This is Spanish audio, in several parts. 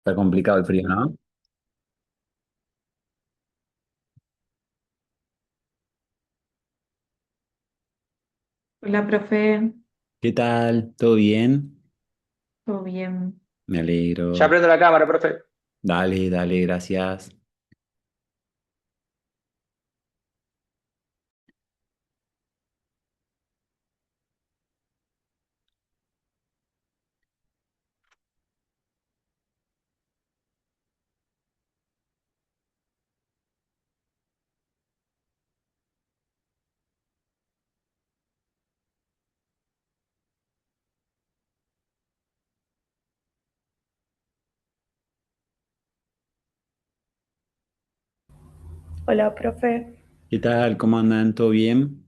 Está complicado el frío, ¿no? Hola, profe, ¿Qué tal? ¿Todo bien? ¿todo bien? Me Ya alegro. prendo la cámara, profe. Dale, dale, gracias. Hola, profe. ¿Qué tal? ¿Cómo andan? ¿Todo bien?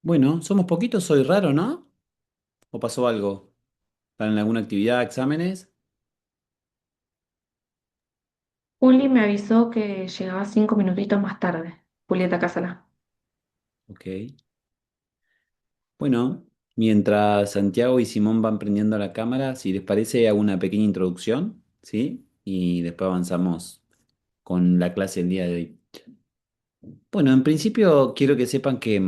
Bueno, somos poquitos, soy raro, ¿no? ¿O pasó algo? ¿Están en alguna actividad, exámenes? Juli me avisó que llegaba 5 minutitos más tarde. Julieta Casala. Ok. Bueno, mientras Santiago y Simón van prendiendo la cámara, si les parece, hago una pequeña introducción, ¿sí? Y después avanzamos con la clase del día de hoy. Bueno, en principio quiero que sepan que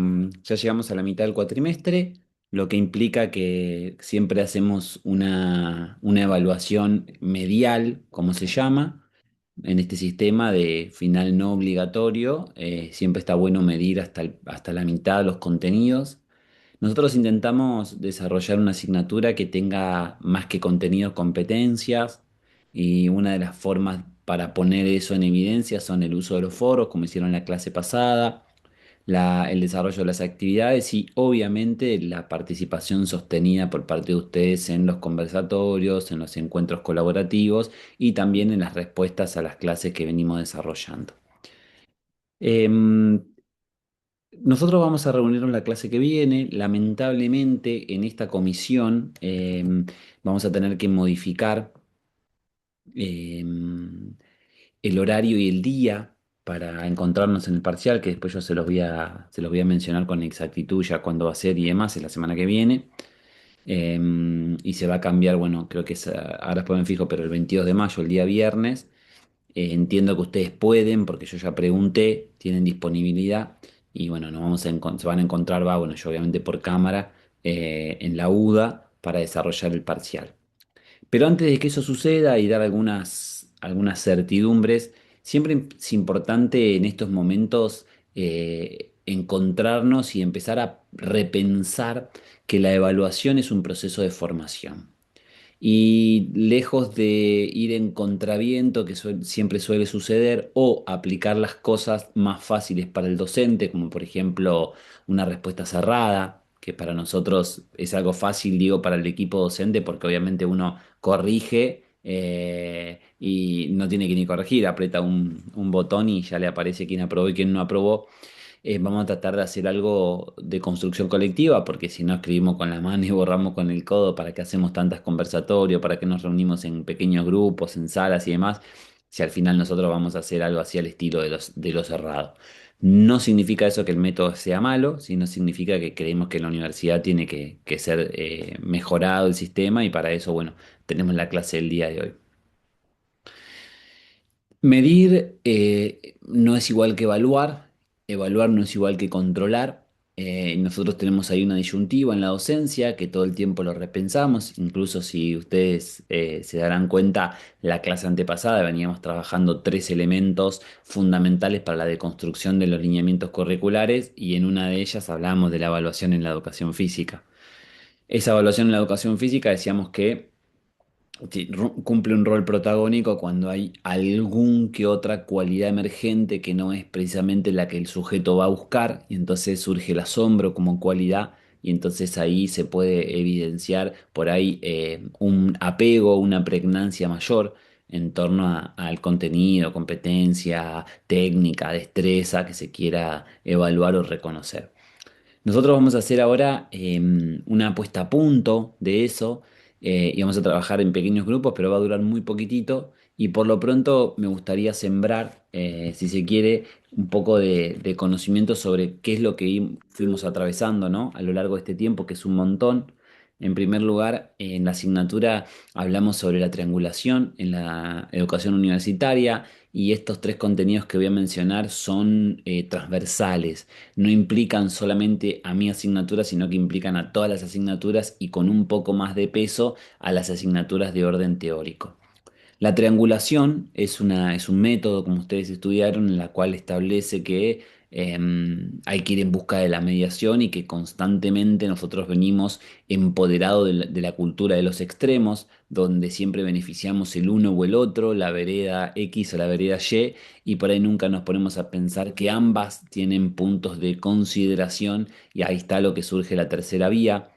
ya llegamos a la mitad del cuatrimestre, lo que implica que siempre hacemos una evaluación medial, como se llama, en este sistema de final no obligatorio. Siempre está bueno medir hasta la mitad los contenidos. Nosotros intentamos desarrollar una asignatura que tenga más que contenidos, competencias, y una de las formas para poner eso en evidencia son el uso de los foros, como hicieron en la clase pasada, el desarrollo de las actividades y obviamente la participación sostenida por parte de ustedes en los conversatorios, en los encuentros colaborativos y también en las respuestas a las clases que venimos desarrollando. Em, Nosotros vamos a reunirnos la clase que viene. Lamentablemente, en esta comisión vamos a tener que modificar el horario y el día para encontrarnos en el parcial, que después yo se los voy a mencionar con exactitud ya cuándo va a ser y demás, es la semana que viene. Y se va a cambiar, bueno, creo que es, ahora después me fijo, pero el 22 de mayo, el día viernes. Entiendo que ustedes pueden, porque yo ya pregunté, tienen disponibilidad y bueno, se van a encontrar, bueno, yo obviamente por cámara, en la UDA para desarrollar el parcial. Pero antes de que eso suceda y dar algunas certidumbres, siempre es importante en estos momentos encontrarnos y empezar a repensar que la evaluación es un proceso de formación. Y lejos de ir en contraviento, que siempre suele suceder, o aplicar las cosas más fáciles para el docente, como por ejemplo una respuesta cerrada, que para nosotros es algo fácil, digo, para el equipo docente, porque obviamente uno corrige y no tiene que ni corregir, aprieta un botón y ya le aparece quién aprobó y quién no aprobó. Vamos a tratar de hacer algo de construcción colectiva, porque si no escribimos con la mano y borramos con el codo, ¿para qué hacemos tantas conversatorios? ¿Para qué nos reunimos en pequeños grupos, en salas y demás? Si al final nosotros vamos a hacer algo así al estilo de lo cerrado. No significa eso que el método sea malo, sino significa que creemos que en la universidad tiene que ser mejorado el sistema y para eso, bueno, tenemos la clase del día de hoy. Medir no es igual que evaluar, evaluar no es igual que controlar. Nosotros tenemos ahí una disyuntiva en la docencia que todo el tiempo lo repensamos, incluso si ustedes se darán cuenta, la clase antepasada veníamos trabajando tres elementos fundamentales para la deconstrucción de los lineamientos curriculares y en una de ellas hablamos de la evaluación en la educación física. Esa evaluación en la educación física decíamos que sí, cumple un rol protagónico cuando hay algún que otra cualidad emergente que no es precisamente la que el sujeto va a buscar, y entonces surge el asombro como cualidad, y entonces ahí se puede evidenciar por ahí un apego, una pregnancia mayor en torno al contenido, competencia, técnica, destreza que se quiera evaluar o reconocer. Nosotros vamos a hacer ahora una puesta a punto de eso y vamos a trabajar en pequeños grupos, pero va a durar muy poquitito y por lo pronto me gustaría sembrar, si se quiere, un poco de conocimiento sobre qué es lo que fuimos atravesando, ¿no? A lo largo de este tiempo, que es un montón. En primer lugar, en la asignatura hablamos sobre la triangulación en la educación universitaria y estos tres contenidos que voy a mencionar son transversales, no implican solamente a mi asignatura, sino que implican a todas las asignaturas y con un poco más de peso a las asignaturas de orden teórico. La triangulación es un método, como ustedes estudiaron, en la cual establece que hay que ir en busca de la mediación y que constantemente nosotros venimos empoderados de la cultura de los extremos, donde siempre beneficiamos el uno o el otro, la vereda X o la vereda Y, y por ahí nunca nos ponemos a pensar que ambas tienen puntos de consideración y ahí está lo que surge la tercera vía.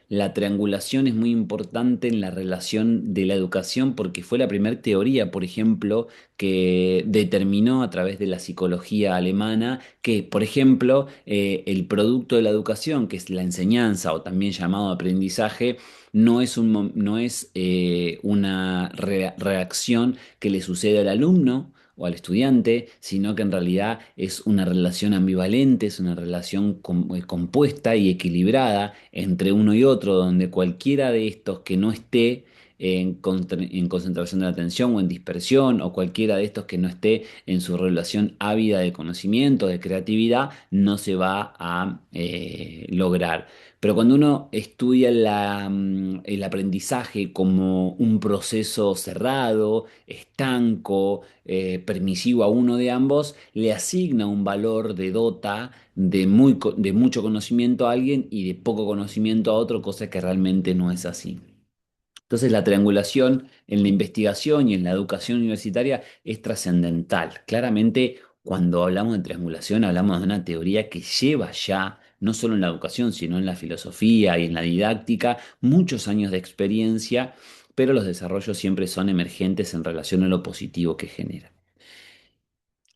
La triangulación es muy importante en la relación de la educación porque fue la primera teoría, por ejemplo, que determinó a través de la psicología alemana que, por ejemplo, el producto de la educación, que es la enseñanza o también llamado aprendizaje, no es una reacción que le sucede al alumno o al estudiante, sino que en realidad es una relación ambivalente, es una relación compuesta y equilibrada entre uno y otro, donde cualquiera de estos que no esté en concentración de la atención o en dispersión, o cualquiera de estos que no esté en su relación ávida de conocimiento, de creatividad, no se va a lograr. Pero cuando uno estudia el aprendizaje como un proceso cerrado, estanco, permisivo a uno de ambos, le asigna un valor de dota de mucho conocimiento a alguien y de poco conocimiento a otro, cosa que realmente no es así. Entonces la triangulación en la investigación y en la educación universitaria es trascendental. Claramente, cuando hablamos de triangulación, hablamos de una teoría que lleva ya, no solo en la educación, sino en la filosofía y en la didáctica, muchos años de experiencia, pero los desarrollos siempre son emergentes en relación a lo positivo que genera.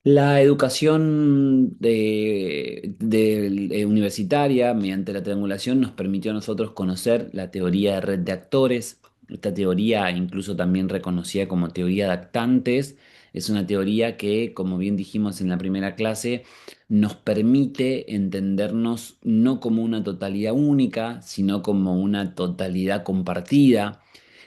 La educación universitaria, mediante la triangulación, nos permitió a nosotros conocer la teoría de red de actores. Esta teoría, incluso también reconocida como teoría de actantes, es una teoría que, como bien dijimos en la primera clase, nos permite entendernos no como una totalidad única, sino como una totalidad compartida.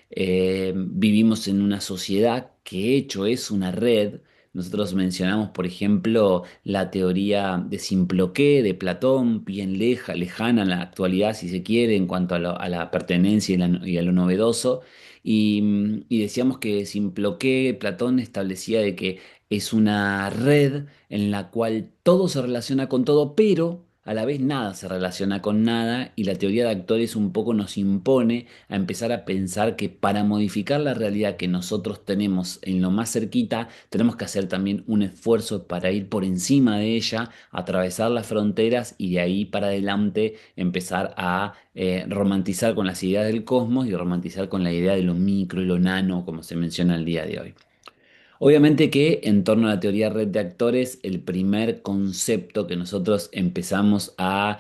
Vivimos en una sociedad que hecho es una red. Nosotros mencionamos, por ejemplo, la teoría de Simploqué de Platón, bien lejana en la actualidad, si se quiere, en cuanto a la pertenencia y a lo novedoso. Y decíamos que Simploqué, Platón establecía de que es una red en la cual todo se relaciona con todo, pero a la vez nada se relaciona con nada, y la teoría de actores un poco nos impone a empezar a pensar que para modificar la realidad que nosotros tenemos en lo más cerquita, tenemos que hacer también un esfuerzo para ir por encima de ella, atravesar las fronteras y de ahí para adelante empezar a romantizar con las ideas del cosmos y romantizar con la idea de lo micro y lo nano, como se menciona el día de hoy. Obviamente que en torno a la teoría red de actores, el primer concepto que nosotros empezamos a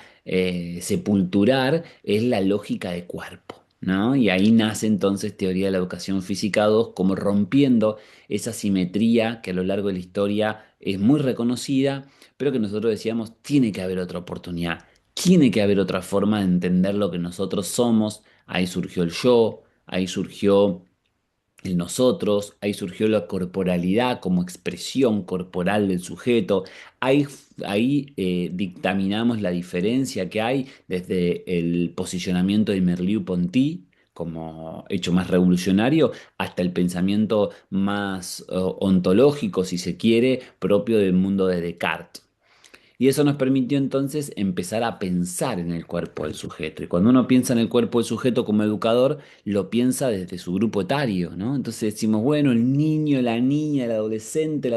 sepulturar es la lógica de cuerpo, ¿no? Y ahí nace entonces teoría de la educación física 2 como rompiendo esa simetría que a lo largo de la historia es muy reconocida, pero que nosotros decíamos, tiene que haber otra oportunidad, tiene que haber otra forma de entender lo que nosotros somos. Ahí surgió el yo, ahí surgió en nosotros, ahí surgió la corporalidad como expresión corporal del sujeto, ahí dictaminamos la diferencia que hay desde el posicionamiento de Merleau-Ponty como hecho más revolucionario hasta el pensamiento más ontológico, si se quiere, propio del mundo de Descartes. Y eso nos permitió entonces empezar a pensar en el cuerpo del sujeto. Y cuando uno piensa en el cuerpo del sujeto como educador, lo piensa desde su grupo etario, ¿no? Entonces decimos, bueno, el niño, la niña, el adolescente,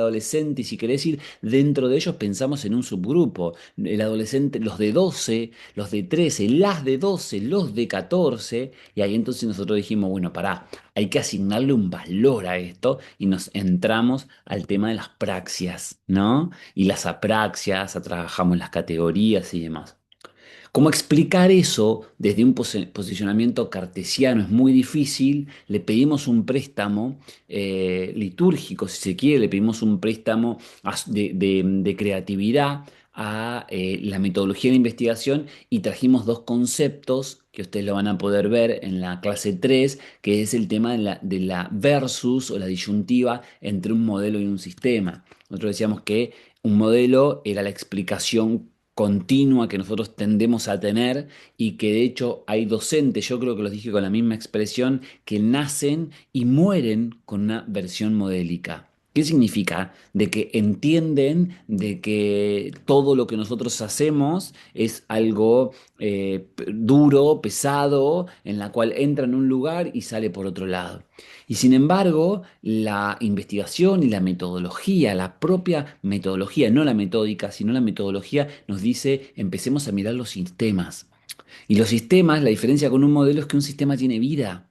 y si querés ir dentro de ellos, pensamos en un subgrupo. El adolescente, los de 12, los de 13, las de 12, los de 14, y ahí entonces nosotros dijimos, bueno, pará, hay que asignarle un valor a esto y nos entramos al tema de las praxias, ¿no? Y las apraxias, trabajamos las categorías y demás. ¿Cómo explicar eso desde un posicionamiento cartesiano? Es muy difícil. Le pedimos un préstamo litúrgico, si se quiere, le pedimos un préstamo de creatividad a la metodología de investigación y trajimos dos conceptos que ustedes lo van a poder ver en la clase 3, que es el tema de la versus o la disyuntiva entre un modelo y un sistema. Nosotros decíamos que un modelo era la explicación continua que nosotros tendemos a tener y que de hecho hay docentes, yo creo que los dije con la misma expresión, que nacen y mueren con una versión modélica. ¿Qué significa? De que entienden de que todo lo que nosotros hacemos es algo duro, pesado, en la cual entra en un lugar y sale por otro lado. Y sin embargo, la investigación y la metodología, la propia metodología, no la metódica, sino la metodología, nos dice, empecemos a mirar los sistemas. Y los sistemas, la diferencia con un modelo es que un sistema tiene vida.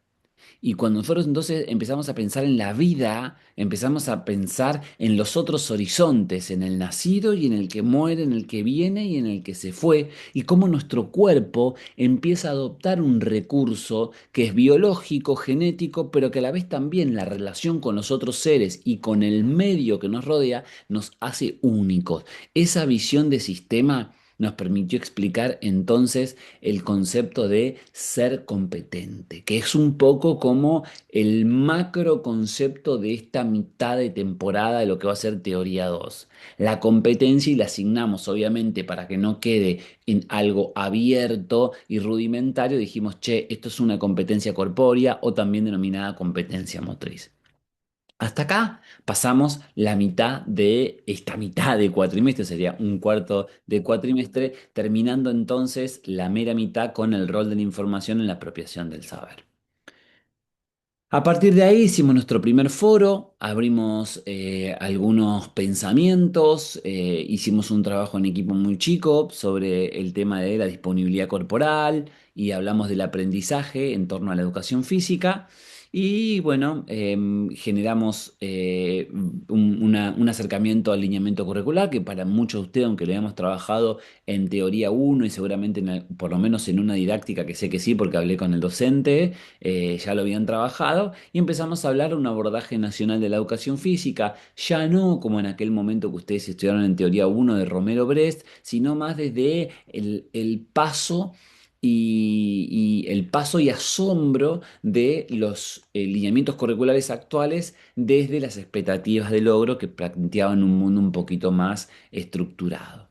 Y cuando nosotros entonces empezamos a pensar en la vida, empezamos a pensar en los otros horizontes, en el nacido y en el que muere, en el que viene y en el que se fue, y cómo nuestro cuerpo empieza a adoptar un recurso que es biológico, genético, pero que a la vez también la relación con los otros seres y con el medio que nos rodea nos hace únicos. Esa visión de sistema nos permitió explicar entonces el concepto de ser competente, que es un poco como el macro concepto de esta mitad de temporada de lo que va a ser teoría 2. La competencia y la asignamos, obviamente, para que no quede en algo abierto y rudimentario, dijimos, che, esto es una competencia corpórea o también denominada competencia motriz. Hasta acá pasamos la mitad de esta mitad de cuatrimestre, sería un cuarto de cuatrimestre, terminando entonces la mera mitad con el rol de la información en la apropiación del saber. A partir de ahí hicimos nuestro primer foro, abrimos algunos pensamientos, hicimos un trabajo en equipo muy chico sobre el tema de la disponibilidad corporal y hablamos del aprendizaje en torno a la educación física. Y bueno, generamos un acercamiento al lineamiento curricular que para muchos de ustedes, aunque lo hayamos trabajado en teoría uno y seguramente por lo menos en una didáctica que sé que sí porque hablé con el docente, ya lo habían trabajado y empezamos a hablar de un abordaje nacional de la educación física, ya no como en aquel momento que ustedes estudiaron en teoría uno de Romero Brest, sino más desde el paso el paso y asombro de los lineamientos curriculares actuales desde las expectativas de logro que planteaban un mundo un poquito más estructurado.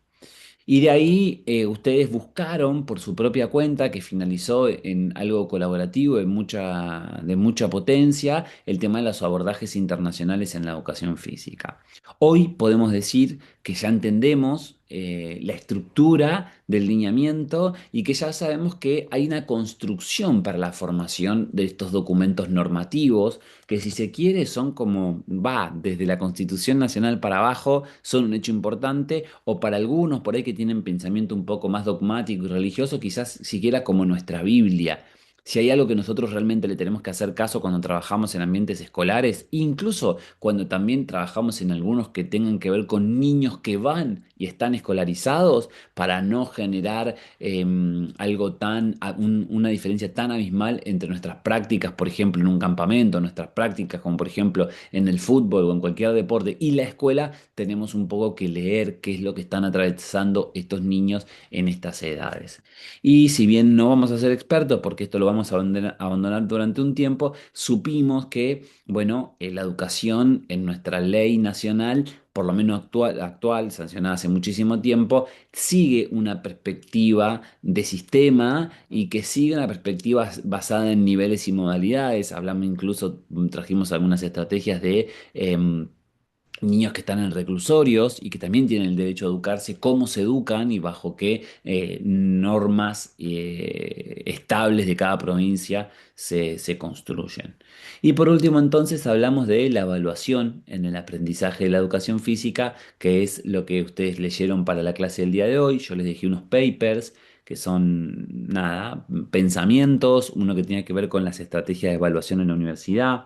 Y de ahí ustedes buscaron por su propia cuenta, que finalizó en algo colaborativo de mucha potencia, el tema de los abordajes internacionales en la educación física. Hoy podemos decir que ya entendemos la estructura del lineamiento y que ya sabemos que hay una construcción para la formación de estos documentos normativos, que si se quiere son como, va, desde la Constitución Nacional para abajo, son un hecho importante o para algunos por ahí que tienen pensamiento un poco más dogmático y religioso, quizás siquiera como nuestra Biblia. Si hay algo que nosotros realmente le tenemos que hacer caso cuando trabajamos en ambientes escolares, incluso cuando también trabajamos en algunos que tengan que ver con niños que van y están escolarizados, para no generar algo una diferencia tan abismal entre nuestras prácticas, por ejemplo, en un campamento, nuestras prácticas como por ejemplo en el fútbol o en cualquier deporte y la escuela, tenemos un poco que leer qué es lo que están atravesando estos niños en estas edades. Y si bien no vamos a ser expertos, porque esto lo vamos a abandonar durante un tiempo, supimos que, bueno, la educación en nuestra ley nacional, por lo menos actual, sancionada hace muchísimo tiempo, sigue una perspectiva de sistema y que sigue una perspectiva basada en niveles y modalidades. Hablamos incluso, trajimos algunas estrategias de niños que están en reclusorios y que también tienen el derecho a educarse, cómo se educan y bajo qué normas estables de cada provincia se construyen. Y por último, entonces, hablamos de la evaluación en el aprendizaje de la educación física, que es lo que ustedes leyeron para la clase del día de hoy. Yo les dejé unos papers que son, nada, pensamientos, uno que tiene que ver con las estrategias de evaluación en la universidad,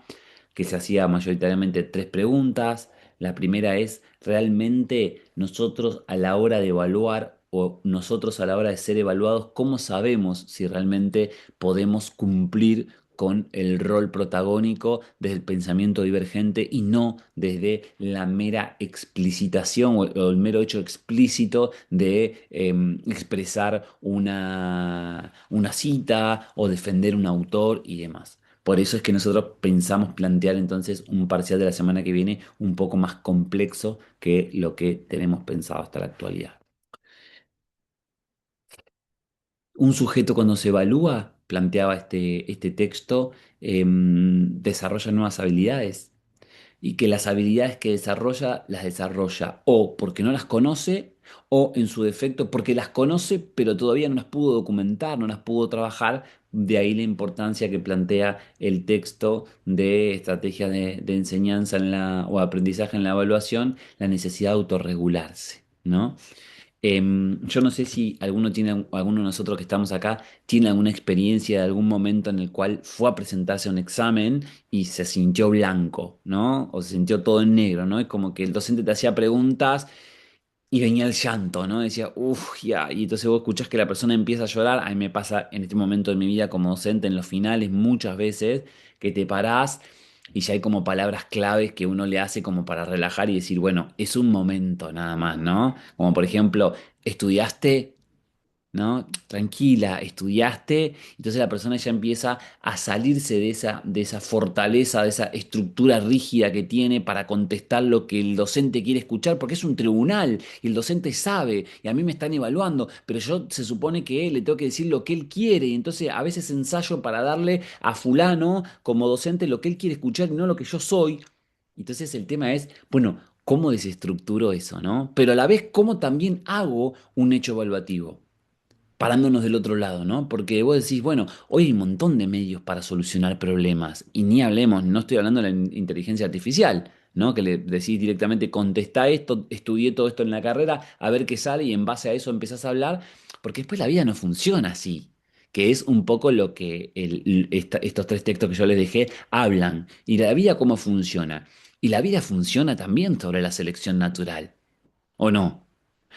que se hacía mayoritariamente tres preguntas. La primera es, ¿realmente nosotros a la hora de evaluar o nosotros a la hora de ser evaluados, cómo sabemos si realmente podemos cumplir con el rol protagónico desde el pensamiento divergente y no desde la mera explicitación o el mero hecho explícito de expresar una cita o defender un autor y demás? Por eso es que nosotros pensamos plantear entonces un parcial de la semana que viene un poco más complejo que lo que tenemos pensado hasta la actualidad. Un sujeto cuando se evalúa, planteaba este texto, desarrolla nuevas habilidades y que las habilidades que desarrolla las desarrolla o porque no las conoce o en su defecto porque las conoce pero todavía no las pudo documentar, no las pudo trabajar. De ahí la importancia que plantea el texto de estrategias de enseñanza o aprendizaje en la evaluación, la necesidad de autorregularse, ¿no? Yo no sé si alguno de nosotros que estamos acá tiene alguna experiencia de algún momento en el cual fue a presentarse a un examen y se sintió blanco, ¿no? O se sintió todo en negro, ¿no? Es como que el docente te hacía preguntas y venía el llanto, ¿no? Decía, uff, ya. Y entonces vos escuchás que la persona empieza a llorar. A mí me pasa en este momento de mi vida como docente, en los finales, muchas veces, que te parás y ya hay como palabras claves que uno le hace como para relajar y decir, bueno, es un momento nada más, ¿no? Como por ejemplo, ¿estudiaste? ¿No? Tranquila, estudiaste, entonces la persona ya empieza a salirse de esa fortaleza, de esa estructura rígida que tiene para contestar lo que el docente quiere escuchar, porque es un tribunal y el docente sabe, y a mí me están evaluando, pero yo se supone que le tengo que decir lo que él quiere, y entonces a veces ensayo para darle a fulano como docente lo que él quiere escuchar y no lo que yo soy. Entonces el tema es, bueno, ¿cómo desestructuro eso, no? Pero a la vez, ¿cómo también hago un hecho evaluativo? Parándonos del otro lado, ¿no? Porque vos decís, bueno, hoy hay un montón de medios para solucionar problemas, y ni hablemos, no estoy hablando de la inteligencia artificial, ¿no? Que le decís directamente, contestá esto, estudié todo esto en la carrera, a ver qué sale, y en base a eso empezás a hablar, porque después la vida no funciona así, que es un poco lo que estos tres textos que yo les dejé hablan. ¿Y la vida cómo funciona? Y la vida funciona también sobre la selección natural, ¿o no?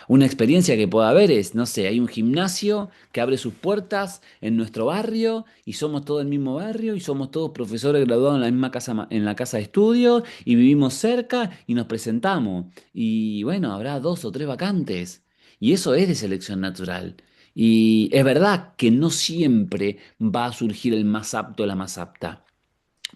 Una experiencia que pueda haber es, no sé, hay un gimnasio que abre sus puertas en nuestro barrio y somos todos del mismo barrio y somos todos profesores graduados en la misma casa, en la casa de estudios y vivimos cerca y nos presentamos. Y bueno, habrá dos o tres vacantes. Y eso es de selección natural. Y es verdad que no siempre va a surgir el más apto o la más apta.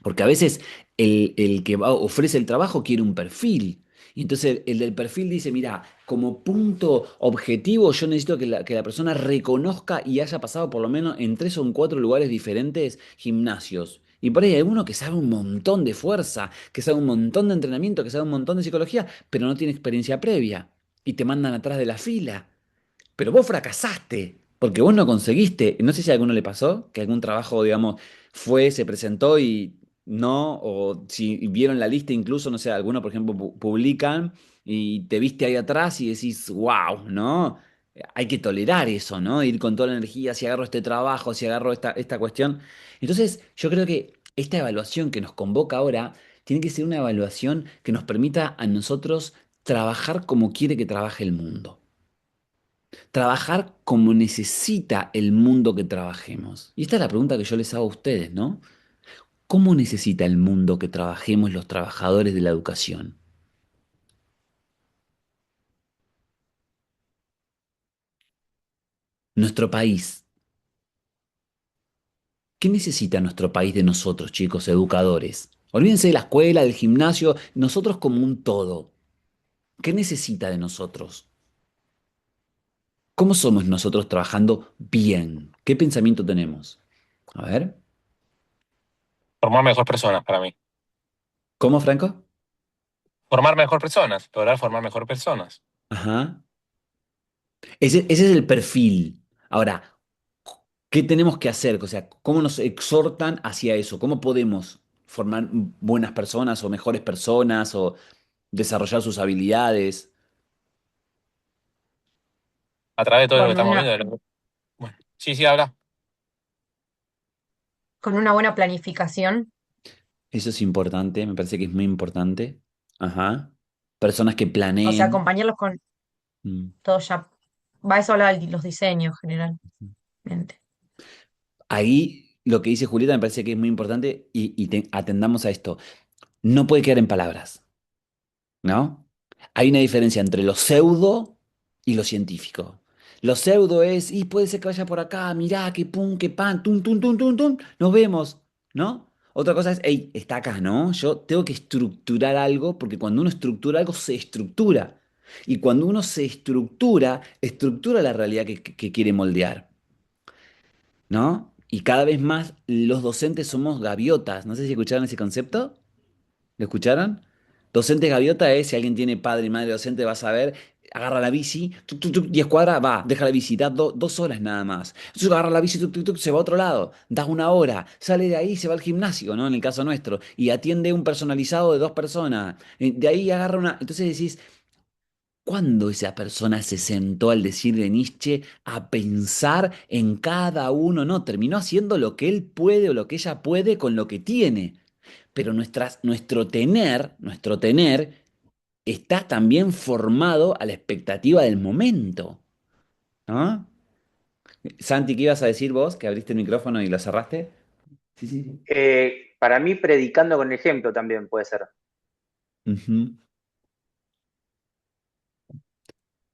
Porque a veces el que ofrece el trabajo quiere un perfil. Y entonces el del perfil dice, mira, como punto objetivo yo necesito que la persona reconozca y haya pasado por lo menos en tres o en cuatro lugares diferentes gimnasios. Y por ahí hay alguno que sabe un montón de fuerza, que sabe un montón de entrenamiento, que sabe un montón de psicología, pero no tiene experiencia previa. Y te mandan atrás de la fila. Pero vos fracasaste, porque vos no conseguiste. No sé si a alguno le pasó, que algún trabajo, digamos, se presentó y no, o si vieron la lista incluso, no sé, algunos, por ejemplo, publican y te viste ahí atrás y decís, wow, ¿no? Hay que tolerar eso, ¿no? Ir con toda la energía, si agarro este trabajo, si agarro esta cuestión. Entonces, yo creo que esta evaluación que nos convoca ahora tiene que ser una evaluación que nos permita a nosotros trabajar como quiere que trabaje el mundo, trabajar como necesita el mundo que trabajemos. Y esta es la pregunta que yo les hago a ustedes, ¿no? ¿Cómo necesita el mundo que trabajemos los trabajadores de la educación? Nuestro país. ¿Qué necesita nuestro país de nosotros, chicos, educadores? Olvídense de la escuela, del gimnasio, nosotros como un todo. ¿Qué necesita de nosotros? ¿Cómo somos nosotros trabajando bien? ¿Qué pensamiento tenemos? A ver, Formar mejores personas para mí. ¿cómo, Franco? Formar mejor personas, lograr formar mejor personas. Ajá. Ese es el perfil. Ahora, ¿qué tenemos que hacer? O sea, ¿cómo nos exhortan hacia eso? ¿Cómo podemos formar buenas personas o mejores personas o desarrollar sus habilidades? A través de todo lo que Con estamos una, viendo. Bueno, sí, sí, habla. con una buena planificación, Eso es importante, me parece que es muy importante. Ajá. Personas que o sea, planeen. acompañarlos con Mm. todo ya. Va eso habla de los diseños generalmente. Ahí lo que dice Julieta me parece que es muy importante y atendamos a esto. No puede quedar en palabras, ¿no? Hay una diferencia entre lo pseudo y lo científico. Lo pseudo es, y puede ser que vaya por acá, mirá, que pum, que pan, tum, tum, tum, tum, tum, nos vemos, ¿no? Otra cosa es, hey, está acá, ¿no? Yo tengo que estructurar algo porque cuando uno estructura algo, se estructura. Y cuando uno se estructura, estructura la realidad que quiere moldear, ¿no? Y cada vez más los docentes somos gaviotas. No sé si escucharon ese concepto. ¿Lo escucharon? Docente gaviota es, si alguien tiene padre y madre docente, va a saber, agarra la bici, tuc, tuc, tuc, 10 cuadras, va, deja la bici, da 2 horas nada más. Entonces agarra la bici, tuc, tuc, tuc, se va a otro lado, da 1 hora, sale de ahí, se va al gimnasio, ¿no? En el caso nuestro, y atiende un personalizado de 2 personas. De ahí agarra una. Entonces decís, ¿cuándo esa persona se sentó al decir de Nietzsche a pensar en cada uno? No, terminó haciendo lo que él puede o lo que ella puede con lo que tiene. Pero nuestro tener está también formado a la expectativa del momento, ¿no? Santi, ¿qué ibas a decir vos? Que abriste el micrófono y lo cerraste. Sí, sí, sí. Para mí, predicando con el ejemplo también puede ser. Ujú.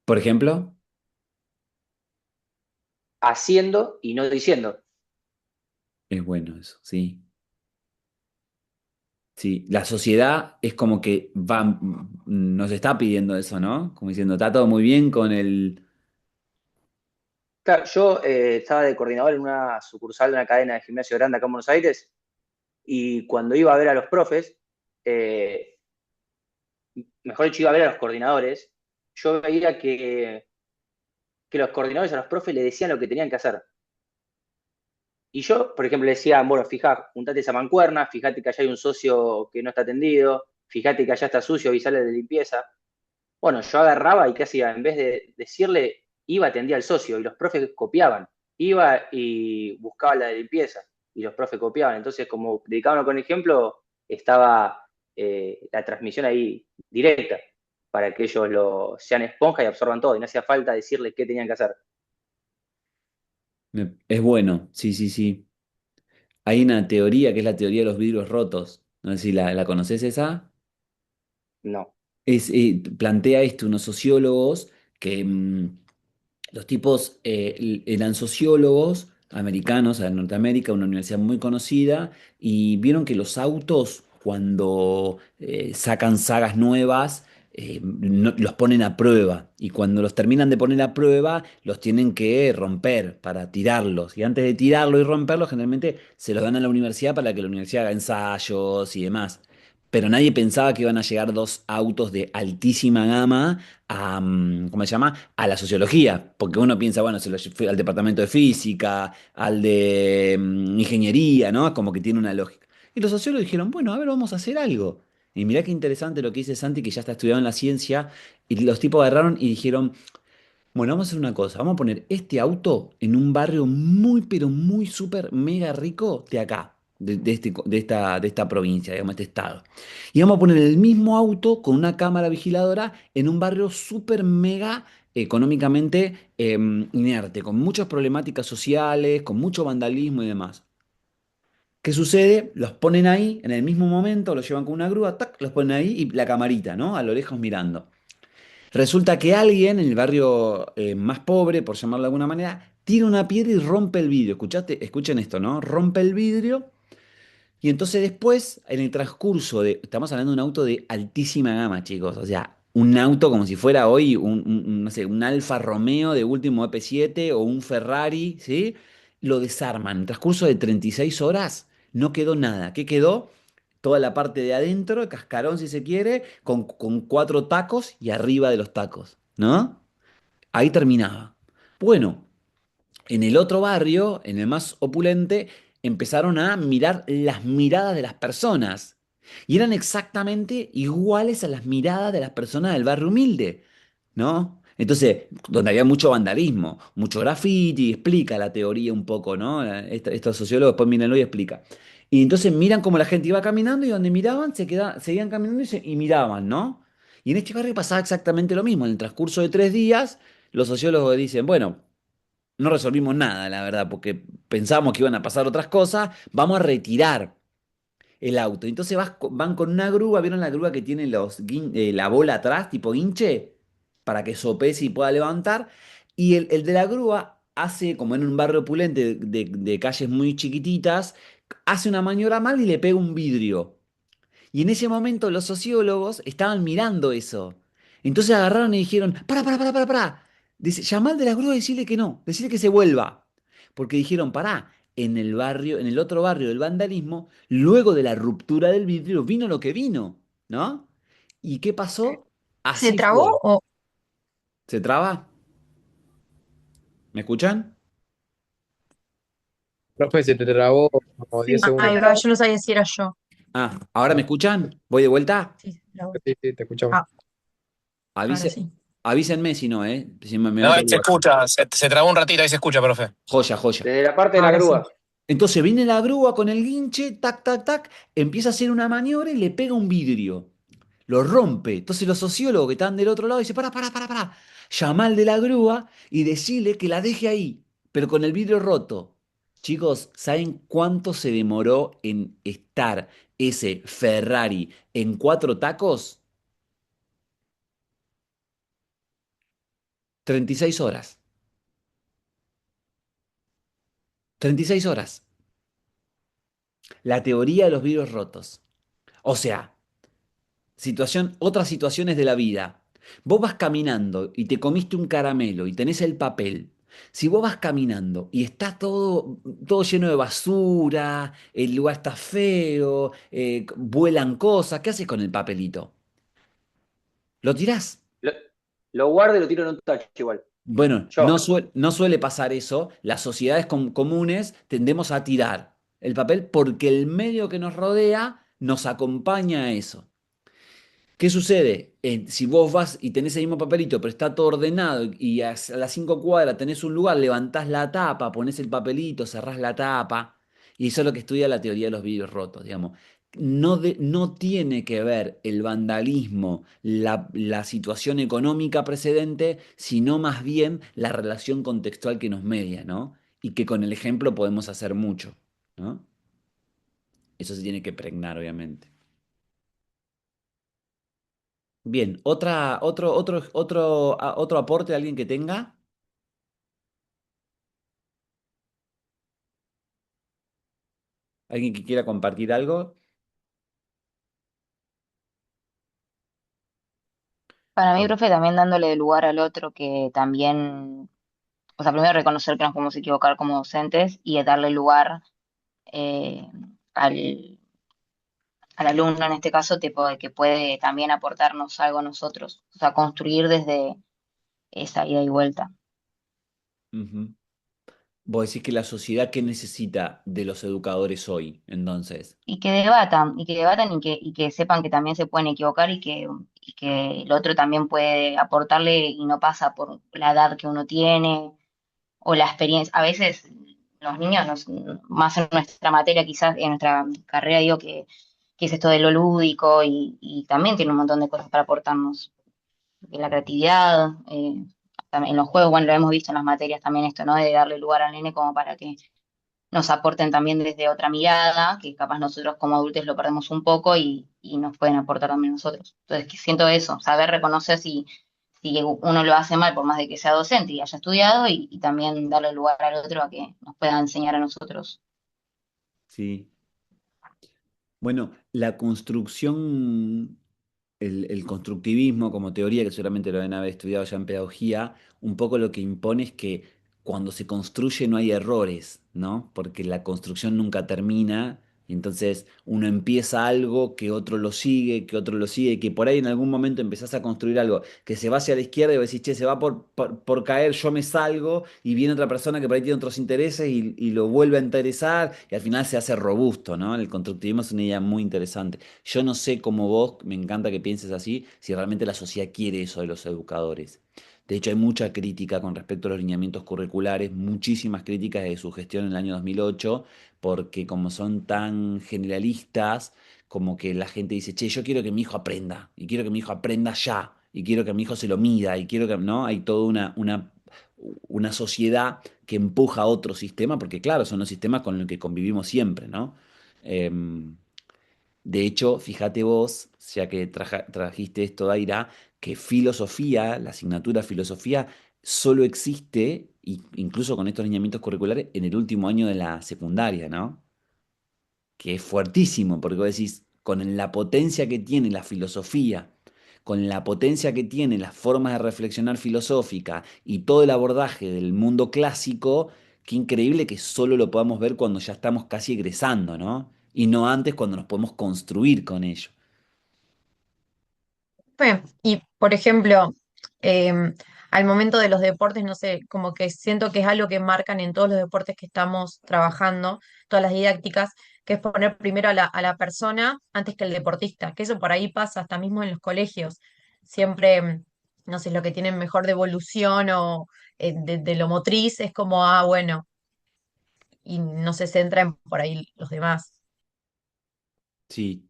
Por ejemplo, Haciendo y no diciendo. es bueno eso, sí. Sí, la sociedad es como que nos está pidiendo eso, ¿no? Como diciendo, está todo muy bien con el. Claro, yo estaba de coordinador en una sucursal de una cadena de gimnasio grande acá en Buenos Aires y cuando iba a ver a los profes, eh, mejor dicho, iba a ver a los coordinadores, yo veía que los coordinadores a los profes le decían lo que tenían que hacer. Y yo, por ejemplo, le decía, bueno, fija, juntate esa mancuerna, fíjate que allá hay un socio que no está atendido, fíjate que allá está sucio, avisale de limpieza. Bueno, yo agarraba y qué hacía, en vez de decirle, iba, atendía al socio y los profes copiaban. Iba y buscaba la de limpieza y los profes copiaban. Entonces, como predicaban con ejemplo, estaba la transmisión ahí directa para que ellos sean esponja y absorban todo y no hacía falta decirles qué tenían que hacer. Es bueno, sí, sí, sí. Hay una teoría que es la teoría de los vidrios rotos. No sé si la conoces esa. No. Plantea esto unos sociólogos que los tipos eran sociólogos americanos en Norteamérica, una universidad muy conocida, y vieron que los autos, cuando sacan sagas nuevas, los ponen a prueba. Y cuando los terminan de poner a prueba, los tienen que romper para tirarlos. Y antes de tirarlo y romperlo, generalmente se los dan a la universidad para que la universidad haga ensayos y demás. Pero nadie pensaba que iban a llegar 2 autos de altísima gama a, ¿cómo se llama? A la sociología, porque uno piensa, bueno, se lo fue al departamento de física, al de ingeniería, ¿no? Como que tiene una lógica. Y los sociólogos dijeron, bueno, a ver, vamos a hacer algo. Y mirá qué interesante lo que dice Santi, que ya está estudiado en la ciencia, y los tipos agarraron y dijeron, bueno, vamos a hacer una cosa, vamos a poner este auto en un barrio muy, pero muy súper mega rico de acá, de esta provincia, digamos, este estado. Y vamos a poner el mismo auto con una cámara vigiladora en un barrio súper mega económicamente inerte, con muchas problemáticas sociales, con mucho vandalismo y demás. ¿Qué sucede? Los ponen ahí en el mismo momento, los llevan con una grúa, tac, los ponen ahí y la camarita, ¿no? A lo lejos mirando. Resulta que alguien en el barrio más pobre, por llamarlo de alguna manera, tira una piedra y rompe el vidrio. Escuchen esto, ¿no? Rompe el vidrio y entonces después, en el transcurso estamos hablando de un auto de altísima gama, chicos. O sea, un auto como si fuera hoy no sé, un Alfa Romeo de último EP7 o un Ferrari, ¿sí? Lo desarman. En el transcurso de 36 horas no quedó nada. ¿Qué quedó? toda la parte de adentro, el cascarón si se quiere, con cuatro tacos y arriba de los tacos, ¿no? Ahí terminaba. Bueno, en el otro barrio, en el más opulente, empezaron a mirar las miradas de las personas. Y eran exactamente iguales a las miradas de las personas del barrio humilde, ¿no? Entonces, donde había mucho vandalismo, mucho graffiti, explica la teoría un poco, ¿no? Estos sociólogos después mírenlo y explica. Y entonces miran cómo la gente iba caminando y donde miraban seguían caminando y miraban, ¿no? Y en este barrio pasaba exactamente lo mismo. En el transcurso de 3 días, los sociólogos dicen, bueno, no resolvimos nada, la verdad, porque pensábamos que iban a pasar otras cosas, vamos a retirar el auto. Entonces van con una grúa, ¿vieron la grúa que tiene la bola atrás, tipo guinche? Para que sopese y pueda levantar. Y el de la grúa hace, como en un barrio opulente de calles muy chiquititas, hace una maniobra mal y le pega un vidrio. Y en ese momento los sociólogos estaban mirando eso. Entonces agarraron y dijeron, para. Dice, llamá al de la grúa y decirle que no, decirle que se vuelva. Porque dijeron, pará, en el barrio, en el otro barrio del vandalismo, luego de la ruptura del vidrio, vino lo que vino, ¿no? ¿Y qué pasó? ¿Se Así trabó fue. o...? ¿Se traba? ¿Me escuchan? Profe, se te trabó como 10 Sí, segundos. Ahí va, yo no sabía si era yo. Ah, ¿ahora me escuchan? ¿Voy de vuelta? Sí, se trabó. Sí, sí, te escuchamos. Ah, ahora Avise, sí. avísenme si no, ¿eh? Si me No, meto ahí el se WhatsApp. escucha, se trabó un ratito, ahí se escucha, profe. Joya, joya. Desde la parte de la Ahora sí. grúa. Entonces viene la grúa con el guinche, tac, tac, tac, empieza a hacer una maniobra y le pega un vidrio. Lo rompe. Entonces los sociólogos que están del otro lado dicen, para. Llama al de la grúa y decirle que la deje ahí, pero con el vidrio roto. Chicos, ¿saben cuánto se demoró en estar ese Ferrari en 4 tacos? 36 horas. 36 horas. La teoría de los vidrios rotos. O sea, otras situaciones de la vida. Vos vas caminando y te comiste un caramelo y tenés el papel. Si vos vas caminando y está todo lleno de basura, el lugar está feo, vuelan cosas, ¿qué haces con el papelito? ¿Lo tirás? Lo, lo guardo y lo tiro en un tacho igual. Bueno, no, Yo. no suele pasar eso. Las sociedades comunes tendemos a tirar el papel porque el medio que nos rodea nos acompaña a eso. ¿Qué sucede? Si vos vas y tenés el mismo papelito, pero está todo ordenado y a las 5 cuadras tenés un lugar, levantás la tapa, ponés el papelito, cerrás la tapa, y eso es lo que estudia la teoría de los vidrios rotos, digamos. No tiene que ver el vandalismo, la situación económica precedente, sino más bien la relación contextual que nos media, ¿no? Y que con el ejemplo podemos hacer mucho, ¿no? Eso se tiene que pregnar, obviamente. Bien, otro aporte de alguien que tenga. ¿Alguien que quiera compartir algo? Para mí, Bueno. profe, también dándole lugar al otro que también, o sea, primero reconocer que nos podemos equivocar como docentes y darle lugar eh, al, al alumno en este caso, tipo, de que puede también aportarnos algo a nosotros, o sea, construir desde esa ida y vuelta. Ujú. Vos decís que la sociedad, ¿qué necesita de los educadores hoy, entonces? Y que sepan que también se pueden equivocar y que el otro también puede aportarle y no pasa por la edad que uno tiene o la experiencia. A veces los niños, más en nuestra materia, quizás en nuestra carrera, digo que es esto de lo lúdico y también tiene un montón de cosas para aportarnos. La creatividad, también en los juegos, bueno, lo hemos visto en las materias también esto, ¿no? De darle lugar al nene como para que nos aporten también desde otra mirada, que capaz nosotros como adultos lo perdemos un poco y nos pueden aportar también nosotros. Entonces, que siento eso, saber reconocer si uno lo hace mal, por más de que sea docente y haya estudiado, y también darle lugar al otro a que nos pueda enseñar a nosotros. Sí. Bueno, la construcción, el constructivismo como teoría, que seguramente lo deben haber estudiado ya en pedagogía, un poco lo que impone es que cuando se construye no hay errores, ¿no? Porque la construcción nunca termina, Y entonces uno empieza algo, que otro lo sigue, que otro lo sigue, que por ahí en algún momento empezás a construir algo que se va hacia la izquierda y vos decís, che, se va por caer, yo me salgo y viene otra persona que por ahí tiene otros intereses y lo vuelve a interesar y al final se hace robusto, ¿no? El constructivismo es una idea muy interesante. Yo no sé cómo vos, me encanta que pienses así, si realmente la sociedad quiere eso de los educadores. De hecho, hay mucha crítica con respecto a los lineamientos curriculares, muchísimas críticas de su gestión en el año 2008 porque como son tan generalistas, como que la gente dice, che, yo quiero que mi hijo aprenda, y quiero que mi hijo aprenda ya, y quiero que mi hijo se lo mida, y quiero que, ¿no? Hay toda una sociedad que empuja a otro sistema, porque claro, son los sistemas con los que convivimos siempre, ¿no? Em, de hecho, fíjate vos, ya que trajiste esto, Daira, que filosofía, la asignatura filosofía, solo existe, incluso con estos lineamientos curriculares, en el último año de la secundaria, ¿no? Que es fuertísimo, porque vos decís, con la potencia que tiene la filosofía, con la potencia que tiene las formas de reflexionar filosófica y todo el abordaje del mundo clásico, qué increíble que solo lo podamos ver cuando ya estamos casi egresando, ¿no? Y no antes cuando nos podemos construir con ello. Y, por ejemplo, em, al momento de los deportes, no sé, como que siento que es algo que marcan en todos los deportes que estamos trabajando, todas las didácticas, que es poner primero a la persona antes que el deportista, que eso por ahí pasa hasta mismo en los colegios. Siempre, no sé, lo que tienen mejor devolución o de lo motriz es como, ah, bueno, y no se centran por ahí los demás. Sí,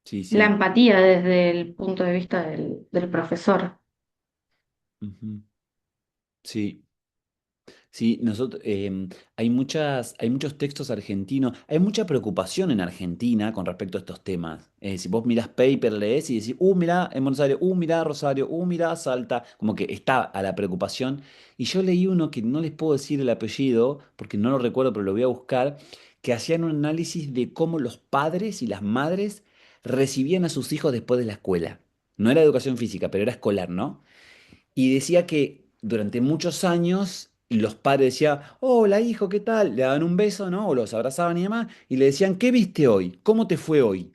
sí, La sí. empatía desde el punto de vista del profesor. Ujú. Sí. Sí, nosotros, hay muchos textos argentinos, hay mucha preocupación en Argentina con respecto a estos temas. Si vos mirás paper, lees y decís, mirá en Buenos Aires, mirá Rosario, mirá Salta, como que está a la preocupación. Y yo leí uno que no les puedo decir el apellido, porque no lo recuerdo, pero lo voy a buscar, que hacían un análisis de cómo los padres y las madres recibían a sus hijos después de la escuela. No era educación física, pero era escolar, ¿no? Y decía que durante muchos años los padres decían, hola hijo, ¿qué tal? Le daban un beso, ¿no? O los abrazaban y demás, y le decían, ¿qué viste hoy? ¿Cómo te fue hoy?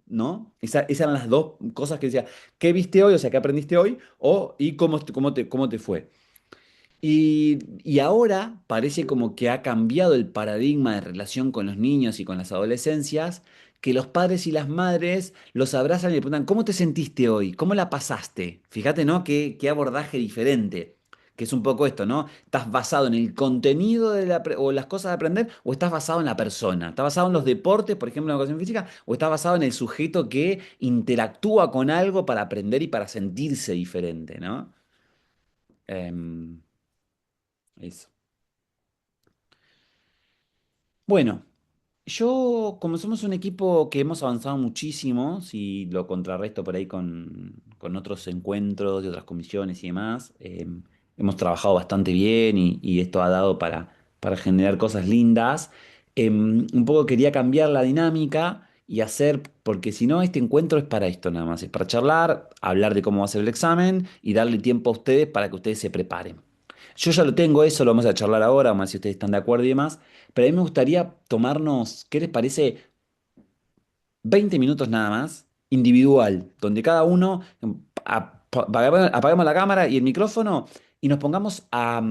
¿No? Esas eran las dos cosas que decía, ¿qué viste hoy? O sea, ¿qué aprendiste hoy? ¿Y cómo te fue? Y ahora parece como que ha cambiado el paradigma de relación con los niños y con las adolescencias, que los padres y las madres los abrazan y le preguntan, ¿cómo te sentiste hoy? ¿Cómo la pasaste? Fíjate, ¿no? Qué abordaje diferente, que es un poco esto, ¿no? ¿Estás basado en el contenido o las cosas de aprender o estás basado en la persona? ¿Estás basado en los deportes, por ejemplo, en la educación física, o estás basado en el sujeto que interactúa con algo para aprender y para sentirse diferente, ¿no? Em, eso. Bueno, yo, como somos un equipo que hemos avanzado muchísimo, si lo contrarresto por ahí con otros encuentros de otras comisiones y demás, hemos trabajado bastante bien y esto ha dado para generar cosas lindas. Un poco quería cambiar la dinámica y hacer, porque si no, este encuentro es para esto nada más, es para charlar, hablar de cómo va a ser el examen y darle tiempo a ustedes para que ustedes se preparen. Yo ya lo tengo, eso lo vamos a charlar ahora, vamos a ver si ustedes están de acuerdo y demás. Pero a mí me gustaría tomarnos, ¿qué les parece? 20 minutos nada más, individual, donde cada uno apaguemos la cámara y el micrófono y nos pongamos a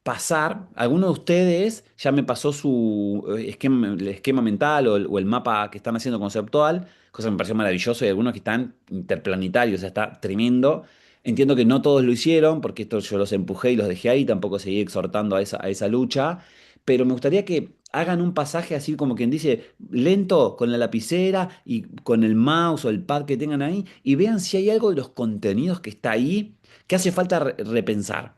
pasar. Alguno de ustedes ya me pasó su esquema, el esquema mental o el mapa que están haciendo conceptual, cosa que me pareció maravilloso. Y algunos que están interplanetarios, o sea, está tremendo. Entiendo que no todos lo hicieron, porque esto yo los empujé y los dejé ahí, tampoco seguí exhortando a esa lucha, pero me gustaría que hagan un pasaje así como quien dice, lento con la lapicera y con el mouse o el pad que tengan ahí y vean si hay algo de los contenidos que está ahí que hace falta repensar.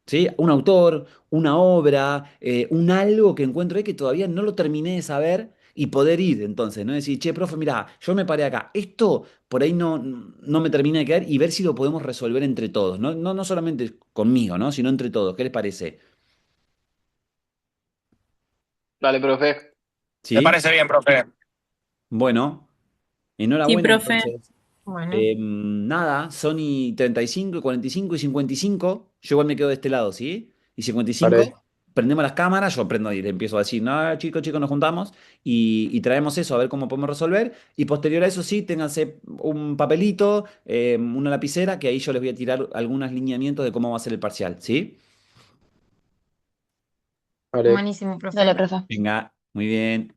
¿Sí? Un autor, una obra, un algo que encuentro ahí que todavía no lo terminé de saber y poder ir entonces, ¿no? Decir, che, profe, mira, yo me paré acá. Esto por ahí no me termina de quedar y ver si lo podemos resolver entre todos, ¿no? No solamente conmigo, ¿no? Sino entre todos. ¿Qué les parece? Dale, profe. Me ¿Sí? parece bien, profe. Bueno, Sí, enhorabuena profe. entonces. Bueno, Nada, Sony 35 y 45 y 55. Yo igual me quedo de este lado, ¿sí? ¿Y Dale. 55? prendemos las cámaras, yo prendo y le empiezo a decir, no, chicos, chicos, nos juntamos y traemos eso a ver cómo podemos resolver. Y posterior a eso sí, ténganse un papelito, una lapicera, que ahí yo les voy a tirar algunos lineamientos de cómo va a ser el parcial, ¿sí? Vale. Buenísimo, profe. Dale, profe. Venga, muy bien.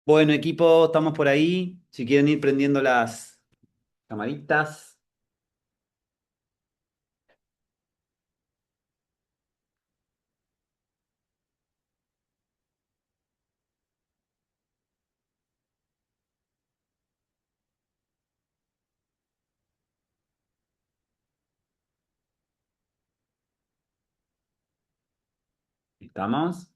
Bueno, equipo, estamos por ahí. Si quieren ir prendiendo las camaritas. ¿Estamos?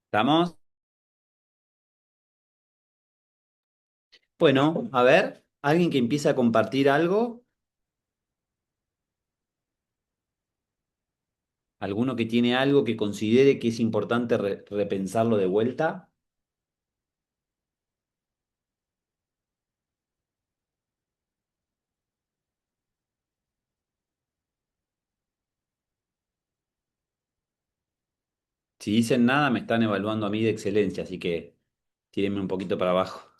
¿Estamos? Bueno, a ver, alguien que empiece a compartir algo. ¿Alguno que tiene algo que considere que es importante repensarlo de vuelta? Si dicen nada, me están evaluando a mí de excelencia, así que tírenme un poquito para abajo.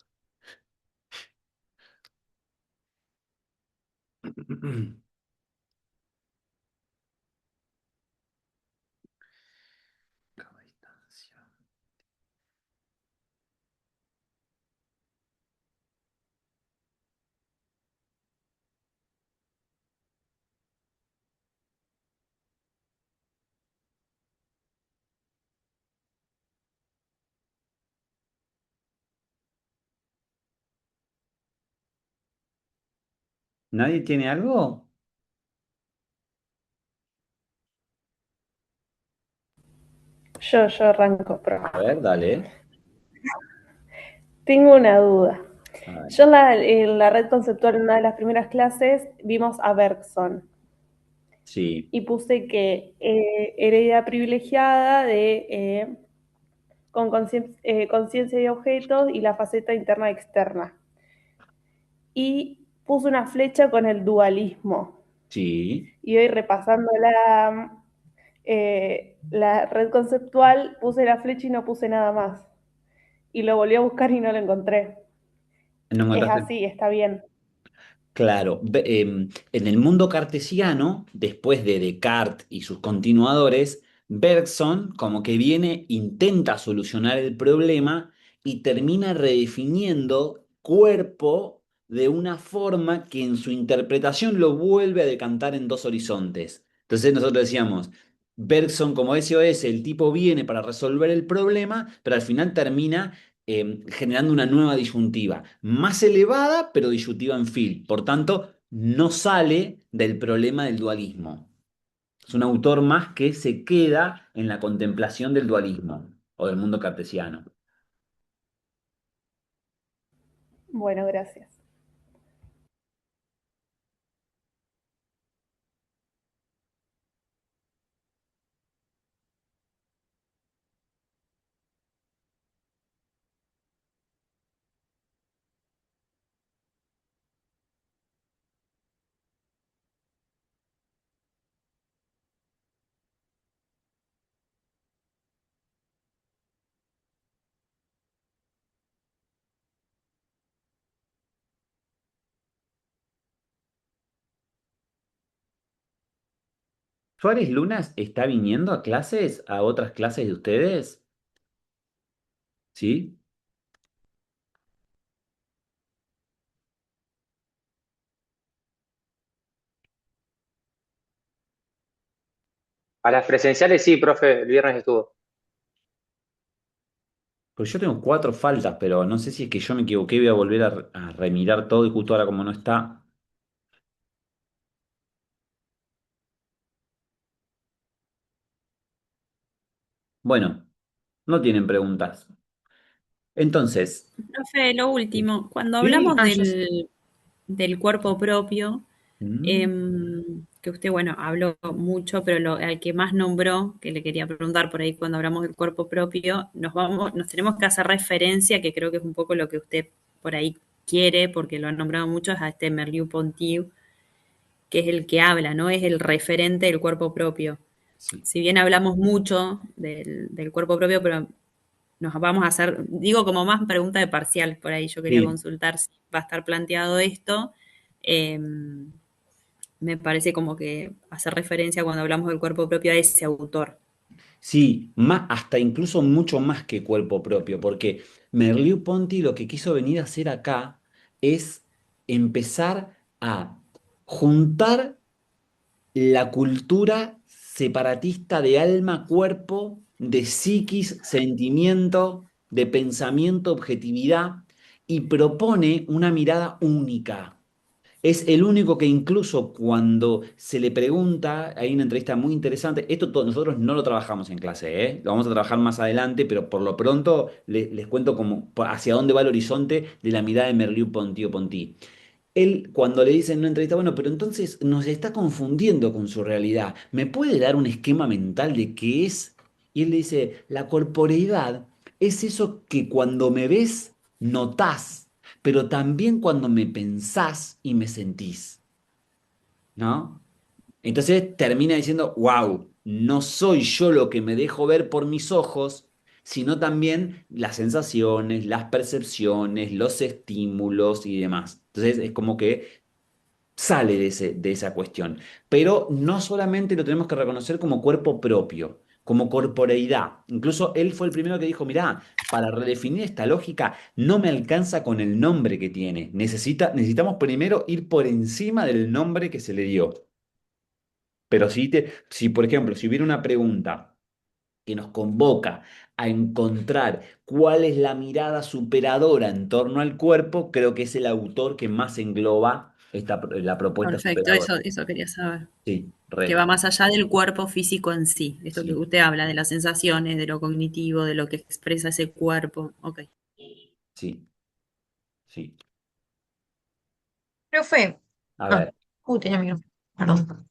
¿Nadie tiene algo? Yo arranco, A profe. ver, dale. Tengo una duda. A ver. Yo en la red conceptual, en una de las primeras clases, vimos a Bergson Sí, y puse que heredad privilegiada de con conciencia de objetos y la faceta interna y externa. Y puse una flecha con el dualismo. sí. Y hoy repasando la red conceptual, puse la flecha y no puse nada más. Y lo volví a buscar y no lo encontré. ¿No Es encontraste? así, está bien. Claro, en el mundo cartesiano, después de Descartes y sus continuadores, Bergson como que viene, intenta solucionar el problema y termina redefiniendo cuerpo de una forma que en su interpretación lo vuelve a decantar en dos horizontes. Entonces nosotros decíamos, Bergson como SOS, el tipo viene para resolver el problema, pero al final termina generando una nueva disyuntiva, más elevada, pero disyuntiva en fil. Por tanto, no sale del problema del dualismo. Es un autor más que se queda en la contemplación del dualismo o del mundo cartesiano. Bueno, gracias. ¿Suárez Lunas está viniendo a clases, a otras clases de ustedes? ¿Sí? A las presenciales sí, profe, el viernes estuvo. Pues yo tengo 4 faltas, pero no sé si es que yo me equivoqué, voy a volver a remirar todo y justo ahora como no está. Bueno, no tienen preguntas. Entonces, Profe, lo último, cuando sí, hablamos yo sé. del cuerpo propio, Mm, que usted, bueno, habló mucho, pero al que más nombró, que le quería preguntar por ahí cuando hablamos del cuerpo propio, nos tenemos que hacer referencia, que creo que es un poco lo que usted por ahí quiere, porque lo han nombrado mucho, es a este Merleau-Ponty, que es el que habla, ¿no? Es el referente del cuerpo propio. sí. Si bien hablamos mucho del cuerpo propio, pero nos vamos a hacer, digo como más pregunta de parcial, por ahí yo quería Sí, consultar si va a estar planteado esto. Eh, Me parece como que hacer referencia cuando hablamos del cuerpo propio a ese autor. sí, más, hasta incluso mucho más que cuerpo propio, porque Merleau-Ponty lo que quiso venir a hacer acá es empezar a juntar la cultura separatista de alma, cuerpo, de psiquis, sentimiento, de pensamiento, objetividad, y propone una mirada única. Es el único que incluso cuando se le pregunta, hay una entrevista muy interesante, esto nosotros no lo trabajamos en clase, ¿eh? Lo vamos a trabajar más adelante, pero por lo pronto les cuento como hacia dónde va el horizonte de la mirada de Merleau-Ponty. Él, cuando le dice en una entrevista, bueno, pero entonces nos está confundiendo con su realidad, ¿me puede dar un esquema mental de qué es? Y él le dice, la corporeidad es eso que cuando me ves, notás, pero también cuando me pensás y me sentís, ¿no? Entonces termina diciendo, wow, no soy yo lo que me dejo ver por mis ojos, sino también las sensaciones, las percepciones, los estímulos y demás. Entonces es como que sale de esa cuestión. Pero no solamente lo tenemos que reconocer como cuerpo propio, como corporeidad. Incluso él fue el primero que dijo, mirá, para redefinir esta lógica no me alcanza con el nombre que tiene. Necesitamos primero ir por encima del nombre que se le dio. Pero si, por ejemplo, si hubiera una pregunta que nos convoca a encontrar cuál es la mirada superadora en torno al cuerpo, creo que es el autor que más engloba la propuesta Perfecto, superadora. eso quería saber. Sí, Que re, va más allá del cuerpo físico en sí. Esto que sí, usted habla, de las sensaciones, de lo cognitivo, de lo que expresa ese cuerpo. Ok. sí, sí. Profe, A ah, ver, tenía miedo, perdón.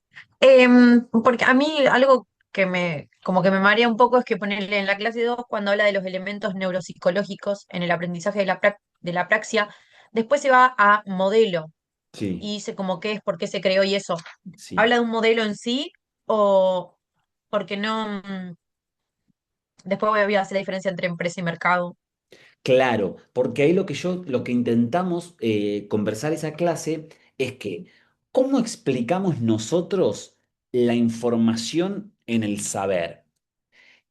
Porque a mí algo que me, como que me marea un poco es que ponerle en la clase 2 cuando habla de los elementos neuropsicológicos en el aprendizaje de de la praxia, después se va a modelo sí, y dice como qué es, por qué se creó y eso. sí. ¿Habla de un modelo en sí o porque no? Después voy a hacer la diferencia entre empresa y mercado. Claro, porque ahí lo que intentamos conversar esa clase es que, ¿cómo explicamos nosotros la información en el saber?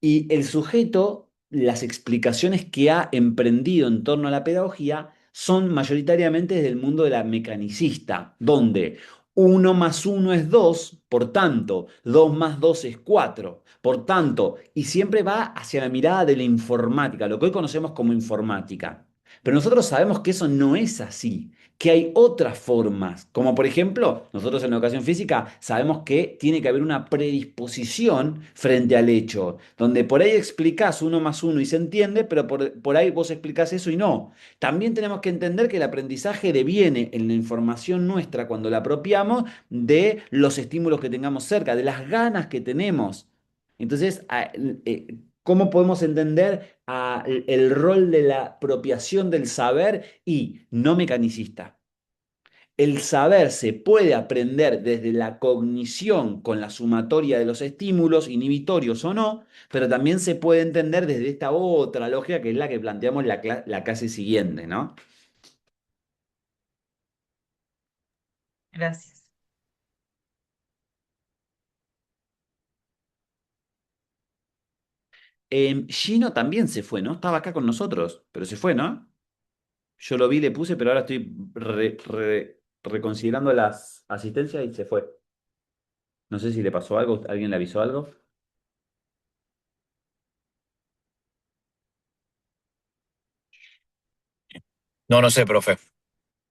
Y el sujeto, las explicaciones que ha emprendido en torno a la pedagogía son mayoritariamente desde el mundo de la mecanicista, donde uno más uno es 2, por tanto, 2 más 2 es 4, por tanto, y siempre va hacia la mirada de la informática, lo que hoy conocemos como informática. Pero nosotros sabemos que eso no es así, que hay otras formas, como por ejemplo, nosotros en la educación física sabemos que tiene que haber una predisposición frente al hecho, donde por ahí explicás uno más uno y se entiende, pero por ahí vos explicás eso y no. También tenemos que entender que el aprendizaje deviene en la información nuestra cuando la apropiamos de los estímulos que tengamos cerca, de las ganas que tenemos. Entonces, ¿cómo podemos entender el rol de la apropiación del saber y no mecanicista? El saber se puede aprender desde la cognición con la sumatoria de los estímulos, inhibitorios o no, pero también se puede entender desde esta otra lógica que es la que planteamos la clase siguiente, ¿no? Gracias. Gino también se fue, ¿no? Estaba acá con nosotros, pero se fue, ¿no? Yo lo vi, le puse, pero ahora estoy reconsiderando las asistencias y se fue. No sé si le pasó algo, alguien le avisó algo. No, no sé, profe.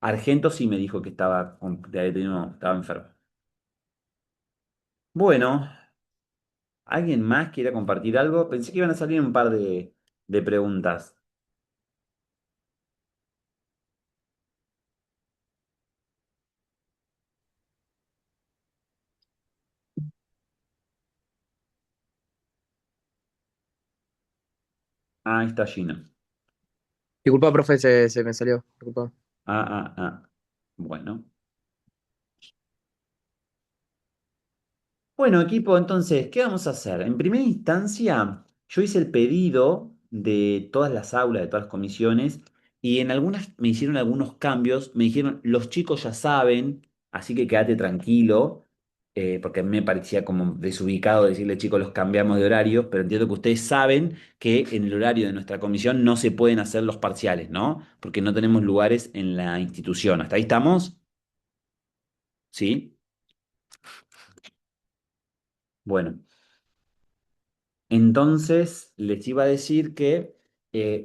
Argento sí me dijo que estaba enfermo. Bueno, ¿alguien más quiere compartir algo? Pensé que iban a salir un par de preguntas. Ah, ahí está Gino. Disculpa, profe, se me salió. Disculpa. Ah. Bueno. Bueno, equipo, entonces, ¿qué vamos a hacer? En primera instancia, yo hice el pedido de todas las aulas, de todas las comisiones, y en algunas me hicieron algunos cambios, me dijeron, los chicos ya saben, así que quédate tranquilo, porque a mí me parecía como desubicado decirle, chicos, los cambiamos de horario, pero entiendo que ustedes saben que en el horario de nuestra comisión no se pueden hacer los parciales, ¿no? Porque no tenemos lugares en la institución. ¿Hasta ahí estamos? ¿Sí? Bueno, entonces les iba a decir que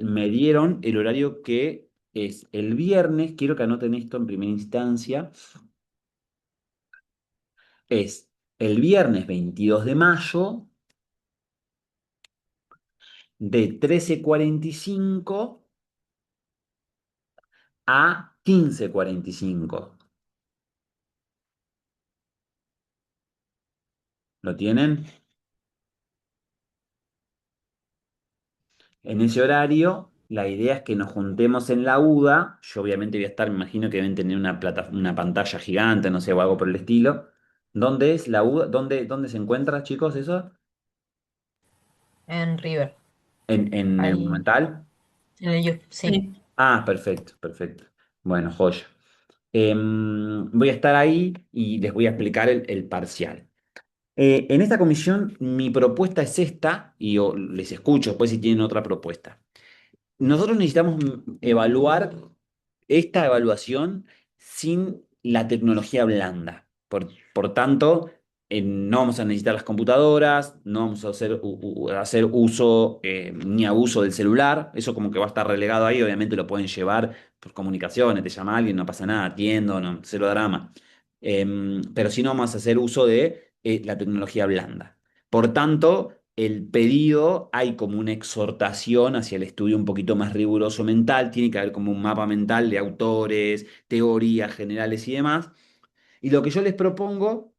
me dieron el horario que es el viernes, quiero que anoten esto en primera instancia, es el viernes 22 de mayo de 13:45 a 15:45. ¿Lo tienen? En ese horario, la idea es que nos juntemos en la UDA. Yo obviamente voy a estar, me imagino que deben tener una pantalla gigante, no sé, o algo por el estilo. ¿Dónde es la UDA? ¿Dónde se encuentra, chicos, eso? En River, ¿En el ahí Monumental? en el sí. Sí. Ah, perfecto, perfecto. Bueno, joya. Voy a estar ahí y les voy a explicar el parcial. En esta comisión, mi propuesta es esta, y les escucho después si tienen otra propuesta. Nosotros necesitamos evaluar esta evaluación sin la tecnología blanda. Por tanto, no vamos a necesitar las computadoras, no vamos a hacer uso ni abuso del celular, eso como que va a estar relegado ahí, obviamente lo pueden llevar por comunicaciones, te llama alguien, no pasa nada, atiendo, no, cero drama. Pero sí no vamos a hacer uso de la tecnología blanda. Por tanto, el pedido hay como una exhortación hacia el estudio un poquito más riguroso mental, tiene que haber como un mapa mental de autores, teorías generales y demás. Y lo que yo les propongo,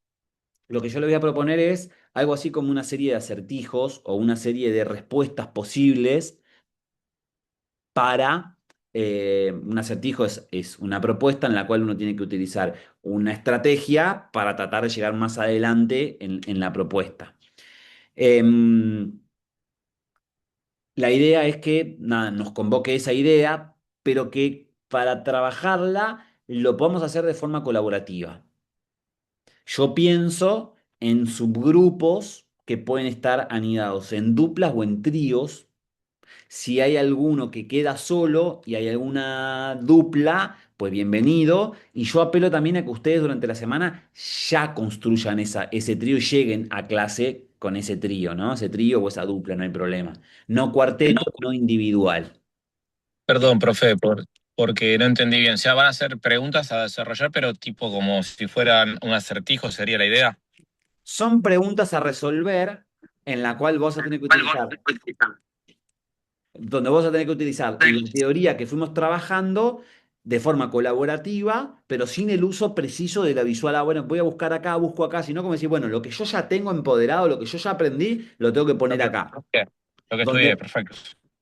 lo que yo les voy a proponer es algo así como una serie de acertijos o una serie de respuestas posibles para... un acertijo es una propuesta en la cual uno tiene que utilizar una estrategia para tratar de llegar más adelante en la propuesta. Em, La idea es que nada, nos convoque esa idea, pero que para trabajarla lo podamos hacer de forma colaborativa. Yo pienso en subgrupos que pueden estar anidados en duplas o en tríos. Si hay alguno que queda solo y hay alguna dupla, pues bienvenido. Y yo apelo también a que ustedes durante la semana ya construyan ese trío y lleguen a clase con ese trío, ¿no? Ese trío o esa dupla, no hay problema. No cuarteto, no individual. Perdón, profe, porque no entendí bien. O sea, van a hacer preguntas a desarrollar, pero tipo como si fueran un acertijo, sería la idea. Son preguntas a resolver en la cual vos vas a tener que utilizar, donde vos vas a tener que utilizar la teoría que fuimos trabajando de forma colaborativa, pero sin el uso preciso de la visual. Ah, bueno, voy a buscar acá, busco acá, sino como decir, bueno, lo que yo ya tengo empoderado, lo que yo ya aprendí, lo tengo que Lo poner que, acá. lo que estudié, Donde, perfecto.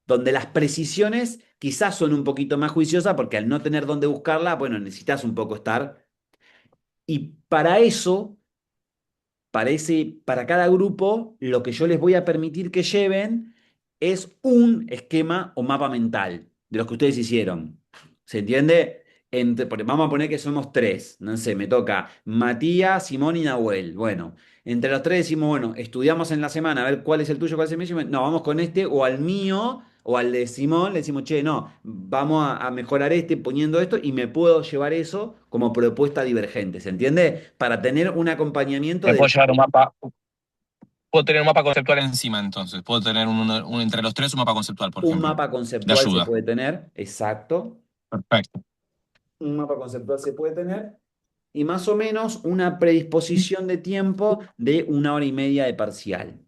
donde las precisiones quizás son un poquito más juiciosas, porque al no tener dónde buscarla, bueno, necesitas un poco estar. Y para eso para cada grupo, lo que yo les voy a permitir que lleven es un esquema o mapa mental de los que ustedes hicieron. ¿Se entiende? Porque vamos a poner que somos tres. No sé, me toca Matías, Simón y Nahuel. Bueno, entre los tres decimos, bueno, estudiamos en la semana a ver cuál es el tuyo, cuál es el mío. No, vamos con este o al mío o al de Simón. Le decimos, che, no, vamos a mejorar este poniendo esto y me puedo llevar eso como propuesta divergente. ¿Se entiende? Para tener un acompañamiento Me de puedo llevar un mapa, puedo tener un mapa conceptual encima, entonces. Puedo tener entre los tres un mapa conceptual, por un ejemplo. mapa De conceptual se ayuda. puede tener, exacto. Perfecto. Un mapa conceptual se puede tener. Y más o menos una predisposición de tiempo de 1 hora y media de parcial.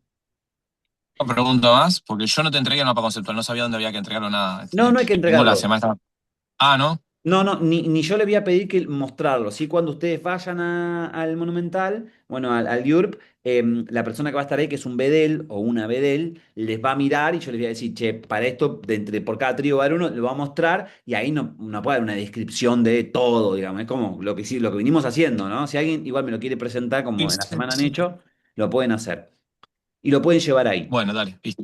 Una pregunta más, porque yo no te entregué el mapa conceptual, no sabía dónde había que entregarlo nada. No, no hay que Tengo la entregarlo. semana. Ah, ¿no? No, no, ni yo le voy a pedir que mostrarlo. Sí, cuando ustedes vayan al Monumental, bueno, al URB, la persona que va a estar ahí, que es un bedel o una bedel, les va a mirar y yo les voy a decir, che, para esto, por cada trío va a haber uno, lo va a mostrar y ahí no puede haber una descripción de todo, digamos. Es como lo que, sí, lo que venimos haciendo, ¿no? Si alguien igual me lo quiere presentar Sí, como en la sí, semana han sí. hecho, lo pueden hacer. Y lo pueden llevar ahí. Bueno, dale, listo.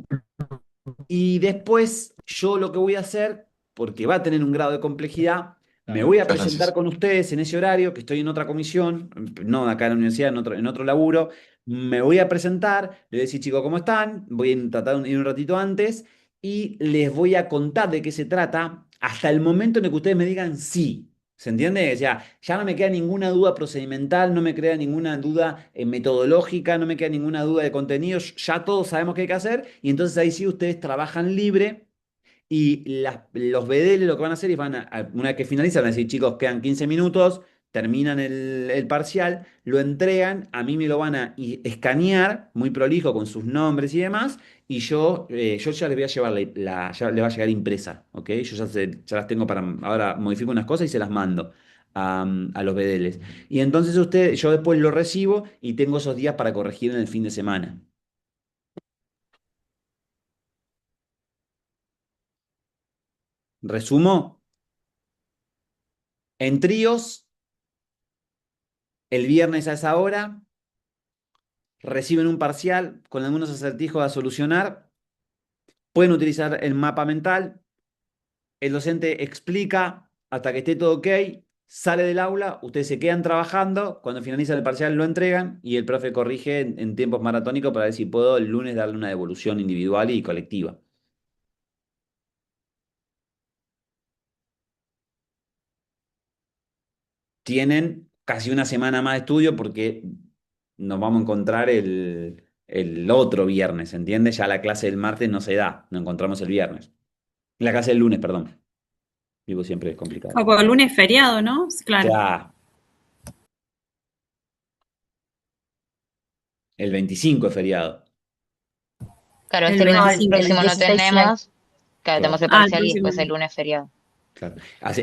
Y después yo lo que voy a hacer, porque va a tener un grado de complejidad, me voy a Muchas presentar gracias. con ustedes en ese horario, que estoy en otra comisión, no acá en la universidad, en otro laburo. Me voy a presentar, le voy a decir, chicos, ¿cómo están? Voy a tratar de ir un ratito antes y les voy a contar de qué se trata hasta el momento en el que ustedes me digan sí. ¿Se entiende? O sea, ya no me queda ninguna duda procedimental, no me queda ninguna duda metodológica, no me queda ninguna duda de contenidos, ya todos sabemos qué hay que hacer y entonces ahí sí ustedes trabajan libre y los BDL lo que van a hacer es una vez que finalizan, van a decir, chicos, quedan 15 minutos, terminan el parcial, lo entregan, a mí me lo van a escanear, muy prolijo con sus nombres y demás, y yo ya les voy a llevar ya le va a llegar impresa, ¿ok? Yo ya las tengo ahora modifico unas cosas y se las mando a los BDLs. Y entonces yo después lo recibo y tengo esos días para corregir en el fin de semana. Resumo, en tríos, el viernes a esa hora reciben un parcial con algunos acertijos a solucionar, pueden utilizar el mapa mental, el docente explica hasta que esté todo ok, sale del aula, ustedes se quedan trabajando, cuando finalizan el parcial lo entregan y el profe corrige en tiempos maratónicos para ver si puedo el lunes darle una devolución individual y colectiva. Tienen casi una semana más de estudio porque nos vamos a encontrar el otro viernes, ¿entiendes? Ya la clase del martes no se da, nos encontramos el viernes. La clase del lunes, perdón. Digo, siempre es complicado. Como el lunes feriado, ¿no? Claro. Ya, el 25 es feriado. Claro, El este lunes No, el 25. próximo no 16 sí hay. tenemos, claro, tenemos Claro, el Ah, el parcial y próximo. después el lunes feriado. claro.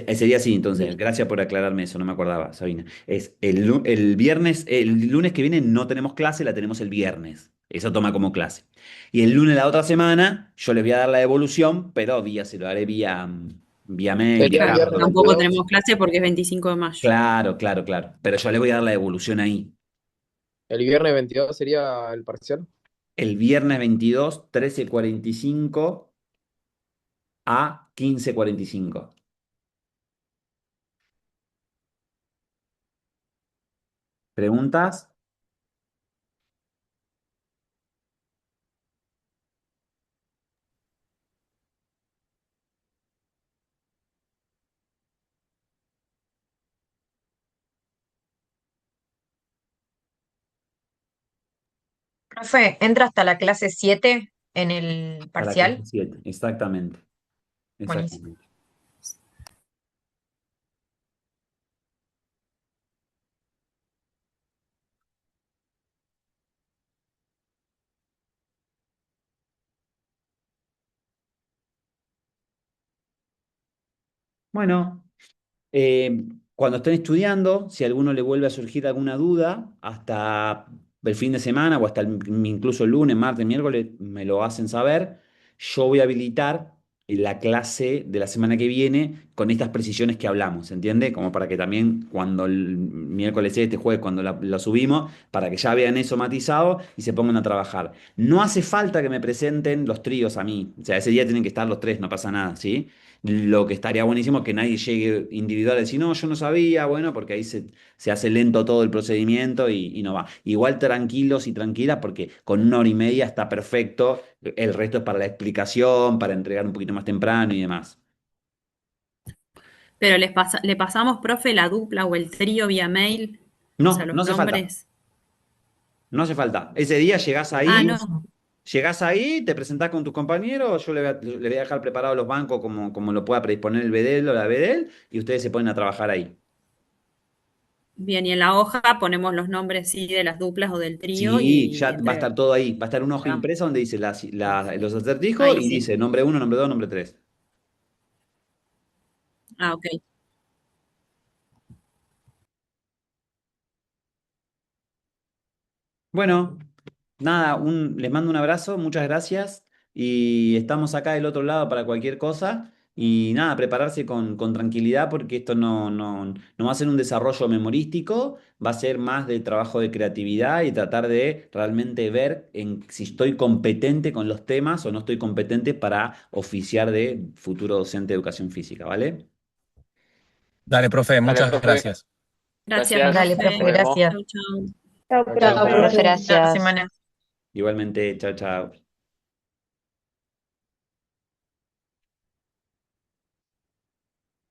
Ese día sí, entonces, Bien. gracias por aclararme eso, no me acordaba, Sabina. Es el viernes, el lunes que viene no tenemos clase, la tenemos el viernes. Eso toma como clase. Y el lunes de la otra semana, yo les voy a dar la devolución, pero se lo haré vía mail, Sería vía el Claro, viernes carta. tampoco 22. tenemos clase porque es 25 de mayo. Claro, claro, claro. Pero yo le voy a dar la devolución ahí. El viernes 22 sería el parcial. El viernes 22, 13:45 a 15:45. ¿Preguntas? Profe, ¿entra hasta la clase 7 en el A la clase parcial? 7, exactamente. Buenísimo. Exactamente. Bueno, cuando estén estudiando, si a alguno le vuelve a surgir alguna duda, hasta el fin de semana o hasta incluso el lunes, martes, miércoles, me lo hacen saber. Yo voy a habilitar la clase de la semana que viene con estas precisiones que hablamos, ¿entiende? Como para que también cuando el miércoles este jueves, cuando la subimos, para que ya vean eso matizado y se pongan a trabajar. No hace falta que me presenten los tríos a mí, o sea, ese día tienen que estar los tres, no pasa nada, ¿sí? Lo que estaría buenísimo es que nadie llegue individual a decir, no, yo no sabía, bueno, porque ahí se hace lento todo el procedimiento y no va. Igual tranquilos y tranquilas, porque con 1 hora y media está perfecto. El resto es para la explicación, para entregar un poquito más temprano y demás. Pero le pasamos, profe, la dupla o el trío vía mail, o sea, No, no los hace falta. nombres. No hace falta. Ese día Ah, ahí, no. llegás ahí, te presentás con tus compañeros, yo le voy a dejar preparados los bancos como lo pueda predisponer el BDL o la BDL, y ustedes se ponen a trabajar ahí. Bien, y en la hoja ponemos los nombres, sí, de las duplas o del trío Sí, y ya va a estar todo ahí. Va a estar una hoja entregamos. impresa donde dice los acertijos Ahí y sí. dice nombre uno, nombre 2, nombre 3. Ah, ok. Bueno, nada, les mando un abrazo, muchas gracias y estamos acá del otro lado para cualquier cosa Y nada, prepararse con tranquilidad porque esto no va a ser un desarrollo memorístico, va a ser más de trabajo de creatividad y tratar de realmente ver si estoy competente con los temas o no estoy competente para oficiar de futuro docente de educación física, ¿vale? Dale, profe, Dale, muchas profe. gracias. Gracias, Gracias. Dale, profe. profe, Nos vemos. gracias. Chau, chau. Chao, Chao, chao. Chao, profe, profe. Buena gracias. semana. Igualmente, chao, chao.